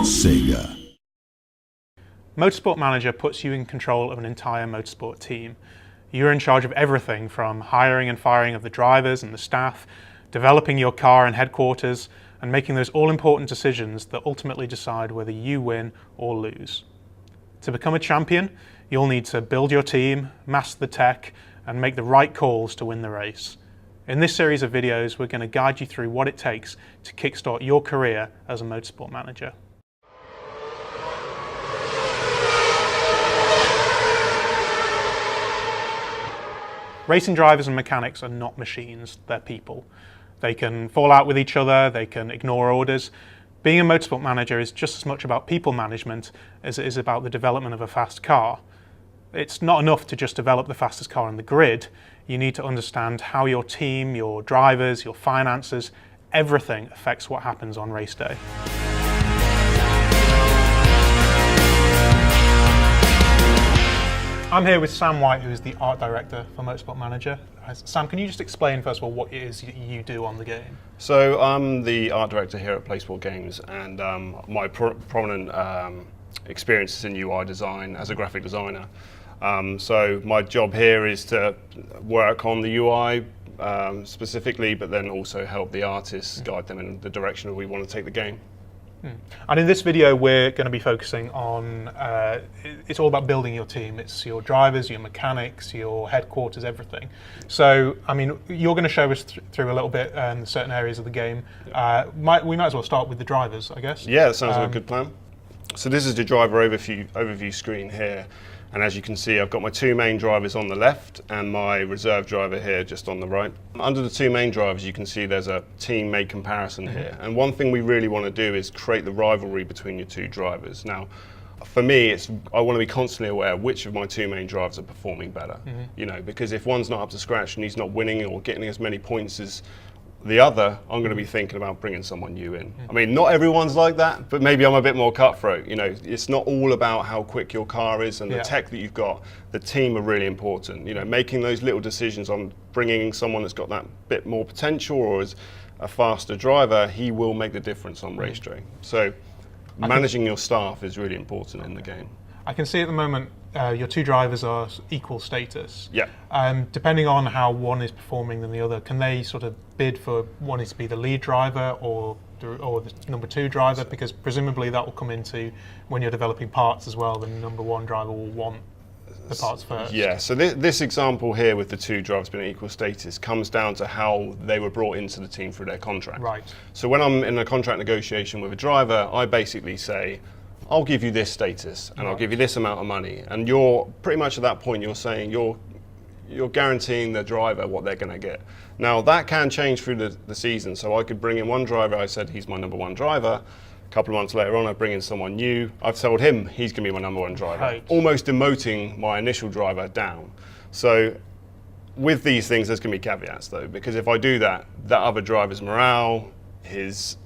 Sega. Motorsport Manager puts you in control of an entire motorsport team. You're in charge of everything from hiring and firing of the drivers and the staff, developing your car and headquarters, and making those all-important decisions that ultimately decide whether you win or lose. To become a champion, you'll need to build your team, master the tech, and make the right calls to win the race. In this series of videos, we're going to guide you through what it takes to kickstart your career as a motorsport manager. Racing drivers and mechanics are not machines, they're people. They can fall out with each other, they can ignore orders. Being a motorsport manager is just as much about people management as it is about the development of a fast car. It's not enough to just develop the fastest car on the grid. You need to understand how your team, your drivers, your finances, everything affects what happens on race day. I'm here with Sam White, who is the art director for Motorsport Manager. Sam, can you just explain first of all what it is you do on the game? So I'm the art director here at PlaySport Games, and my prominent experience is in UI design as a graphic designer. So my job here is to work on the UI specifically, but then also help the artists guide them in the direction that we want to take the game. And in this video, we're going to be focusing on, it's all about building your team. It's your drivers, your mechanics, your headquarters, everything. So, I mean, you're going to show us through a little bit certain areas of the game. We might as well start with the drivers, I guess. Yeah, that sounds like a good plan. So this is the driver overview screen here. And as you can see, I've got my two main drivers on the left and my reserve driver here just on the right. Under the two main drivers, you can see there's a team-made comparison here. And one thing we really want to do is create the rivalry between your two drivers. Now, for me, I want to be constantly aware which of my two main drivers are performing better. You know, because if one's not up to scratch and he's not winning or getting as many points as the other, I'm going to be thinking about bringing someone new in. I mean, not everyone's like that, but maybe I'm a bit more cutthroat. You know, it's not all about how quick your car is and the tech that you've got. The team are really important. You know, making those little decisions on bringing someone that's got that bit more potential or is a faster driver, he will make the difference on race day. So managing your staff is really important in the game. I can see at the moment your two drivers are equal status. Yeah. Depending on how one is performing than the other, can they sort of bid for wanting to be the lead driver or the number two driver? Because presumably that will come into when you're developing parts as well. The number one driver will want the parts first. Yeah. So this example here with the two drivers being equal status comes down to how they were brought into the team through their contract. Right. So when I'm in a contract negotiation with a driver, I basically say, I'll give you this status and I'll give you this amount of money, and you're pretty much at that point you're saying you're guaranteeing the driver what they're going to get. Now that can change through the season, so I could bring in one driver, I said he's my number one driver. A couple of months later on I bring in someone new, I've told him he's going to be my number one driver, almost demoting my initial driver down. So with these things there's going to be caveats though, because if I do that other driver's morale, his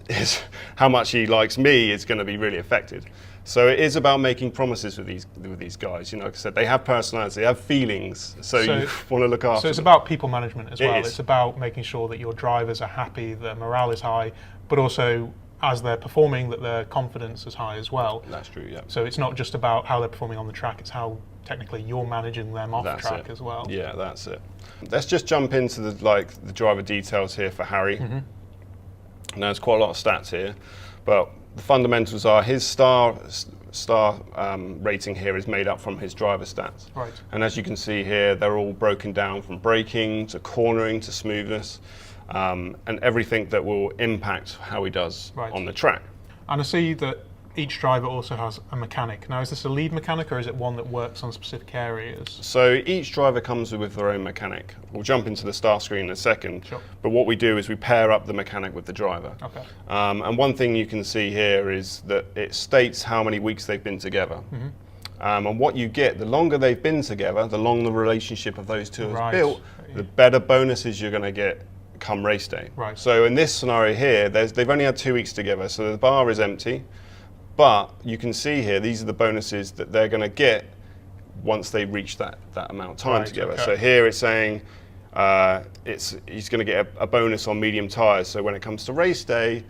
how much he likes me is going to be really affected. So it is about making promises with these guys. You know, like I said, they have personality, they have feelings, so you want to look after them. So it's about people management as well. It's about making sure that your drivers are happy, their morale is high, but also as they're performing, that their confidence is high as well. That's true, yeah. So it's not just about how they're performing on the track, it's how technically you're managing them off track as well. Yeah, that's it. Let's just jump into the driver details here for Harry. Now there's quite a lot of stats here, but the fundamentals are his star rating here is made up from his driver stats. Right. And as you can see here, they're all broken down from braking to cornering to smoothness, and everything that will impact how he does on the track. And I see that each driver also has a mechanic. Now, is this a lead mechanic or is it one that works on specific areas? So each driver comes with their own mechanic. We'll jump into the start screen in a second, but what we do is we pair up the mechanic with the driver. Okay. And one thing you can see here is that it states how many weeks they've been together. And what you get, the longer they've been together, the longer the relationship of those two is built, the better bonuses you're going to get come race day. Right. So in this scenario here, they've only had 2 weeks together, so the bar is empty. But you can see here, these are the bonuses that they're going to get once they reach that amount of time together. Okay. So here it's saying he's going to get a bonus on medium tyres. So when it comes to race day,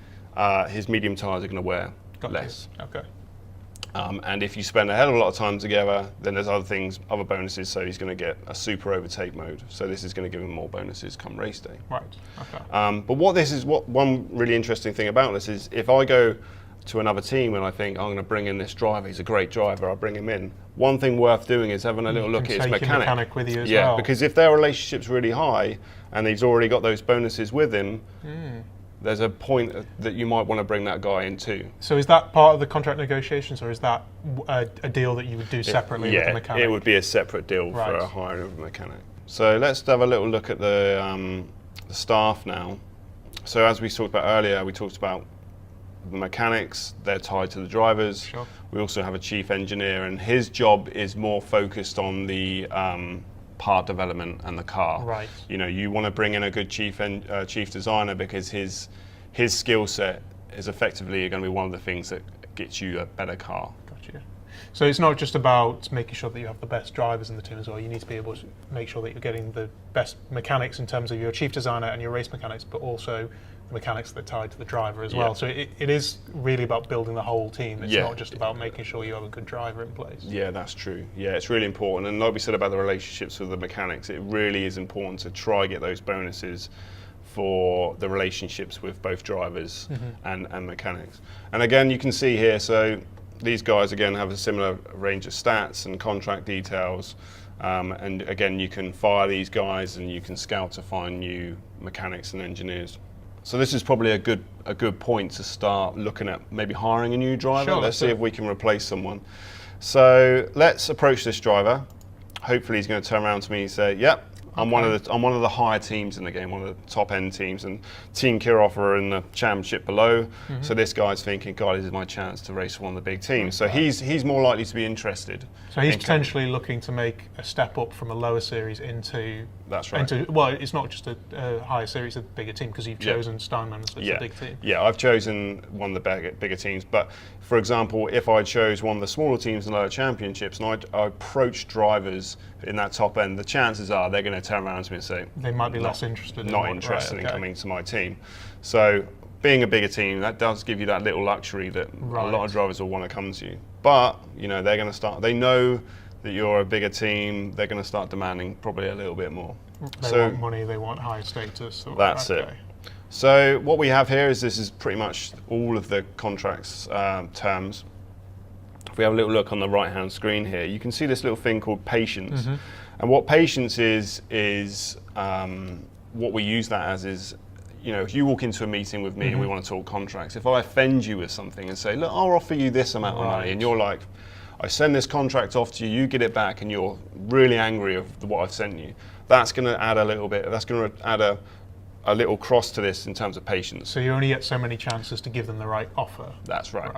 his medium tyres are going to wear. Got less. You. Okay. And if you spend a hell of a lot of time together, then there's other things, other bonuses. So he's going to get a super overtake mode. So this is going to give him more bonuses come race day. Right. Okay. But what one really interesting thing about this is, if I go to another team and I think, I'm going to bring in this driver, he's a great driver, I'll bring him in. One thing worth doing is having a little look at his mechanic. With you as yeah, well. because if their relationship's really high and he's already got those bonuses with him, there's a point that you might want to bring that guy in too. So is that part of the contract negotiations, or is that a deal that you would do separately with the mechanic? It would be a separate deal for a hiring of a mechanic. So let's have a little look at the staff now. So as we talked about earlier, we talked about the mechanics, they're tied to the drivers. Sure. We also have a chief engineer, and his job is more focused on the part development and the car. Right. You know, you want to bring in a good chief designer, because his skill set is effectively going to be one of the things that gets you a better car. Gotcha. So it's not just about making sure that you have the best drivers in the team as well. You need to be able to make sure that you're getting the best mechanics in terms of your chief designer and your race mechanics, but also the mechanics that are tied to the driver as well. So it is really about building the whole team. It's not just about making sure you have a good driver in place. Yeah, that's true. Yeah, it's really important. And like we said about the relationships with the mechanics, it really is important to try get those bonuses for the relationships with both drivers and mechanics. And again, you can see here, so these guys again have a similar range of stats and contract details. And again, you can fire these guys and you can scout to find new mechanics and engineers. So this is probably a good point to start looking at maybe hiring a new driver. Sure, let's see if we can replace someone. So let's approach this driver. Hopefully he's going to turn around to me and say, "Yep, I'm one of the higher teams in the game, one of the top end teams, and Team Kirov are in the championship below." So this guy's thinking, "God, this is my chance to race for one of the big teams." So he's more likely to be interested. So he's potentially looking to make a step up from a lower series into. That's right. Well, it's not just a higher series, a bigger team, because you've chosen Steinman as a big team. Yeah, I've chosen one of the bigger teams. But for example, if I chose one of the smaller teams in the lower championships and I approach drivers in that top end, the chances are they're going to turn around to me and say they might be less interested. In coming to my team. So being a bigger team, that does give you that little luxury that a lot of drivers will want to come to you. But you know, they're going to start. They know that you're a bigger team. They're going to start demanding probably a little bit more. They want money. They want higher status. That's it. So what we have here is, this is pretty much all of the contracts terms. If we have a little look on the right-hand screen here, you can see this little thing called patience. And what patience is what we use that as is, you know, if you walk into a meeting with me and we want to talk contracts, if I offend you with something and say, "Look, I'll offer you this amount of money," and you're like, I send this contract off to you, you get it back, and you're really angry of what I've sent you, that's going to add a little bit, that's going to add a little cross to this in terms of patience. So you only get so many chances to give them the right offer. That's right.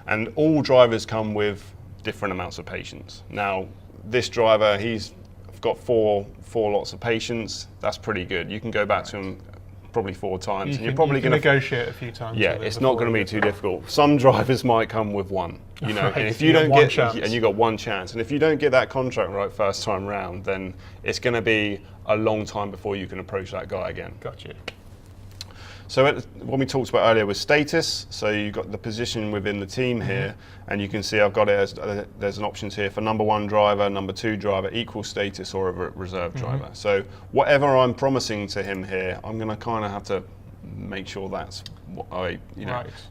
And all drivers come with different amounts of patience. Now, this driver, he's got four lots of patience. That's pretty good. You can go back to him probably 4 times, and you're probably going to negotiate a few times. Yeah, it's not going to be too difficult. Some drivers might come with 1, you know, and if you don't get, and you got 1 chance, and if you don't get that contract right first time round, then it's going to be a long time before you can approach that guy again. Gotcha. So what we talked about earlier was status. So you've got the position within the team here, and you can see I've got it as there's an options here for number 1 driver, number 2 driver, equal status, or a reserve driver. So whatever I'm promising to him here, I'm going to kind of have to make sure that's what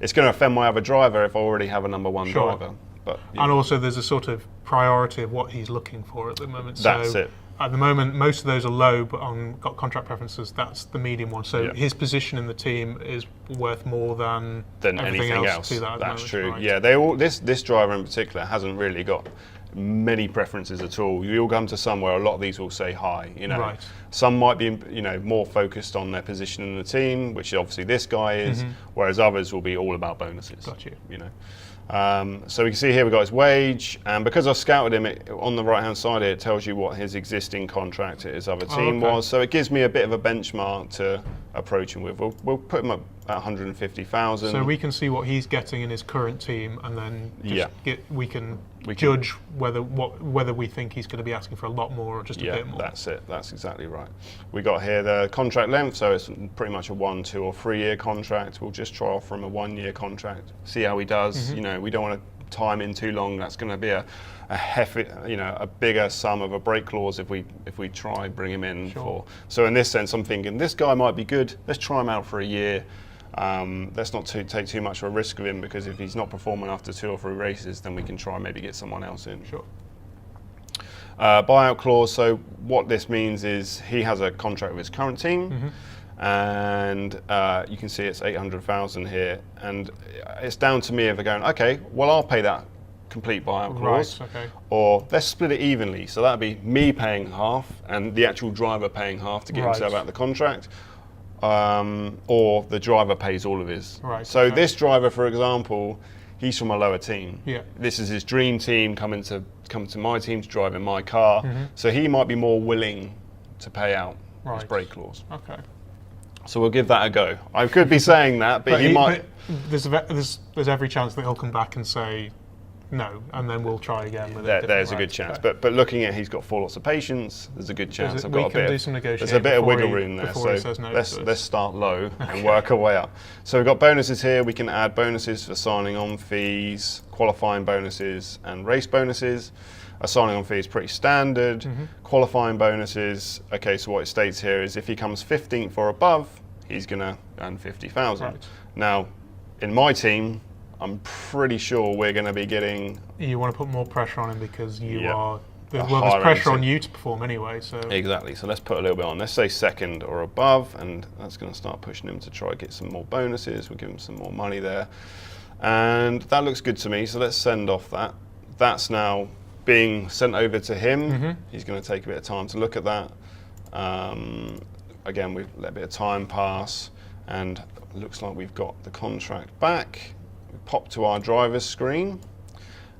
it's going to offend my other driver if I already have a number 1 driver. But and also there's a sort of priority of what he's looking for at the moment. That's it. At the moment, most of those are low, but got contract preferences. That's the medium one. So his position in the team is worth more than anything else. To that That's true. Right. Yeah, they all. This driver in particular hasn't really got many preferences at all. You'll come to somewhere, a lot of these will say high. You know, some might be more focused on their position in the team, which obviously this guy is, whereas others will be all about bonuses. Got you. You know. So we can see here we've got his wage, and because I've scouted him, on the right hand side here it tells you what his existing contract at his other team was, so it gives me a bit of a benchmark to approach him with. We'll put him at 150,000. So we can see what he's getting in his current team, and then just we can judge whether we think he's going to be asking for a lot more or just a bit more. That's it. That's exactly right. We got here the contract length, so it's pretty much a 1, 2, or 3 year contract. We'll just try off from a 1 year contract, see how he does. You know, we don't want to time in too long. That's going to be a hefty, a bigger sum of a break clause if we try bring him in for. So in this sense, I'm thinking this guy might be good. Let's try him out for a year. Let's not take too much of a risk of him, because if he's not performing after 2 or 3 races, then we can try maybe get someone else in. Sure. Buyout clause. So what this means is he has a contract with his current team. And you can see it's 800,000 here, and it's down to me if they're going, okay, well, I'll pay that complete buyout clause, or let's split it evenly. So that'd be me paying half and the actual driver paying half to get himself out of the contract, or the driver pays all of his. So this driver, for example, he's from a lower team. This is his dream team, come to my team to drive in my car. So he might be more willing to pay out his break clause. So we'll give that a go. I could be saying that, but he might. But there's every chance that he'll come back and say no, and then we'll try again with it. There's a good chance. But looking at he's got 4 lots of patience, there's a good chance. We can do some negotiating. There's a bit of wiggle room there. So let's start low and work our way up. So we've got bonuses here. We can add bonuses for signing on fees, qualifying bonuses, and race bonuses. A signing on fee is pretty standard. Qualifying bonuses, okay, so what it states here is if he comes 15th or above, he's going to earn 50,000. Now, in my team, I'm pretty sure we're going to be getting... You want to put more pressure on him because you are... Well, there's pressure on you to perform anyway, so... Exactly, so let's put a little bit on. Let's say 2nd or above, and that's going to start pushing him to try and get some more bonuses. We'll give him some more money there. And that looks good to me, so let's send off that. That's now being sent over to him. He's going to take a bit of time to look at that. Again, we've let a bit of time pass, and it looks like we've got the contract back. We pop to our driver's screen,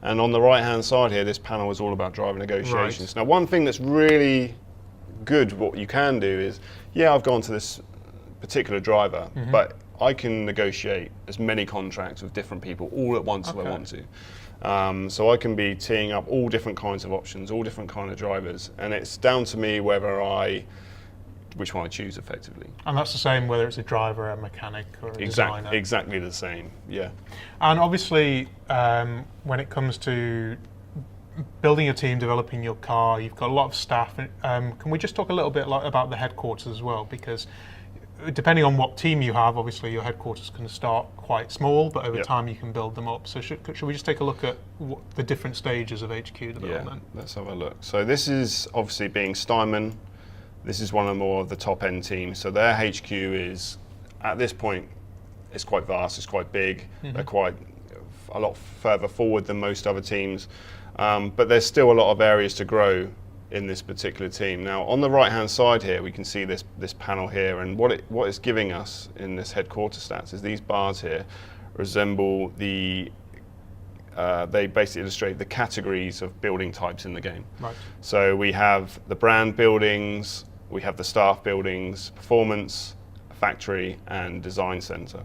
and on the right hand side here, this panel is all about driver negotiations. Now, one thing that's really good, what you can do is, I've gone to this particular driver, but I can negotiate as many contracts with different people all at once if I want to. So I can be teeing up all different kinds of options, all different kind of drivers, and it's down to me which one I choose effectively. And that's the same whether it's a driver, a mechanic, or a designer? Exactly the same, yeah. And obviously, when it comes to building a team, developing your car, you've got a lot of staff. Can we just talk a little bit about the headquarters as well? Because depending on what team you have, obviously your headquarters can start quite small, but over time you can build them up. So should we just take a look at the different stages of HQ development? Yeah, let's have a look. So this is obviously being Steinman. This is one of the top end teams. So their HQ is, at this point, it's quite vast, it's quite big. They're quite a lot further forward than most other teams. But there's still a lot of areas to grow in this particular team. Now, on the right-hand side here, we can see this panel here, and what it's giving us in this headquarter stats is these bars here resemble they basically illustrate the categories of building types in the game. So we have the brand buildings, we have the staff buildings, performance, factory, and design center.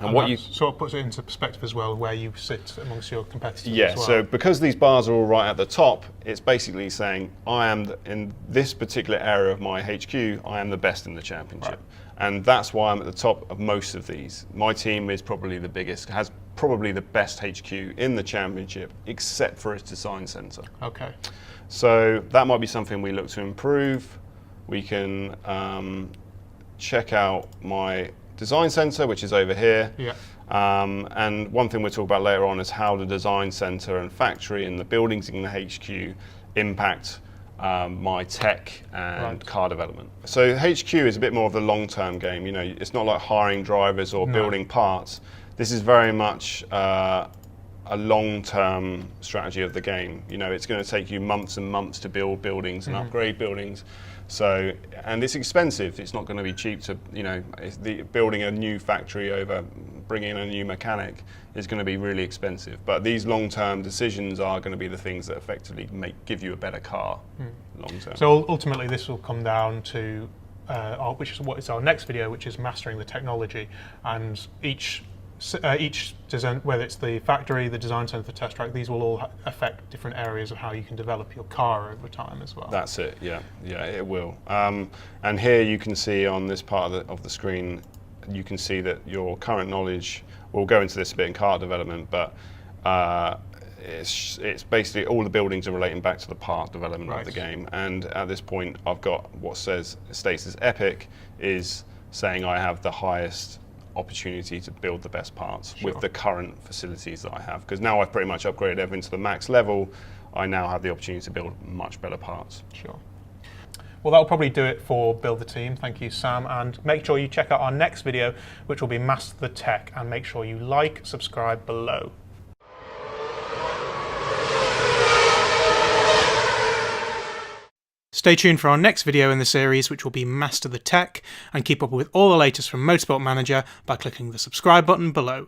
And what you sort of puts it into perspective as well, where you sit amongst your competitors as well. So because these bars are all right at the top, it's basically saying I am in this particular area of my HQ, I am the best in the championship, and that's why I'm at the top of most of these. My team is probably the biggest, has probably the best HQ in the championship, except for its design center. So that might be something we look to improve. We can check out my design center, which is over here. And one thing we'll talk about later on is how the design center and factory and the buildings in the HQ impact my tech and car development. So HQ is a bit more of the long-term game. It's not like hiring drivers or building parts. This is very much a long-term strategy of the game. It's going to take you months and months to build buildings and upgrade buildings. So, and it's expensive. It's not going to be cheap to, building a new factory over bringing in a new mechanic is going to be really expensive. But these long-term decisions are going to be the things that effectively give you a better car long-term. So ultimately this will come down to which is what is our next video, which is mastering the technology, and each design, whether it's the factory, the design center, the test track, these will all affect different areas of how you can develop your car over time as well. That's it, yeah, it will. And here you can see on this part of the screen, you can see that your current knowledge, we'll go into this a bit in car development, but it's basically all the buildings are relating back to the part development of the game. And at this point, I've got what states as epic, is saying I have the highest opportunity to build the best parts with the current facilities that I have. Because now I've pretty much upgraded everything to the max level, I now have the opportunity to build much better parts. Sure. Well, that'll probably do it for Build the Team. Thank you, Sam. And make sure you check out our next video, which will be Master the Tech. And make sure you like, subscribe below. Stay tuned for our next video in the series, which will be Master the Tech, and keep up with all the latest from Motorsport Manager by clicking the subscribe button below.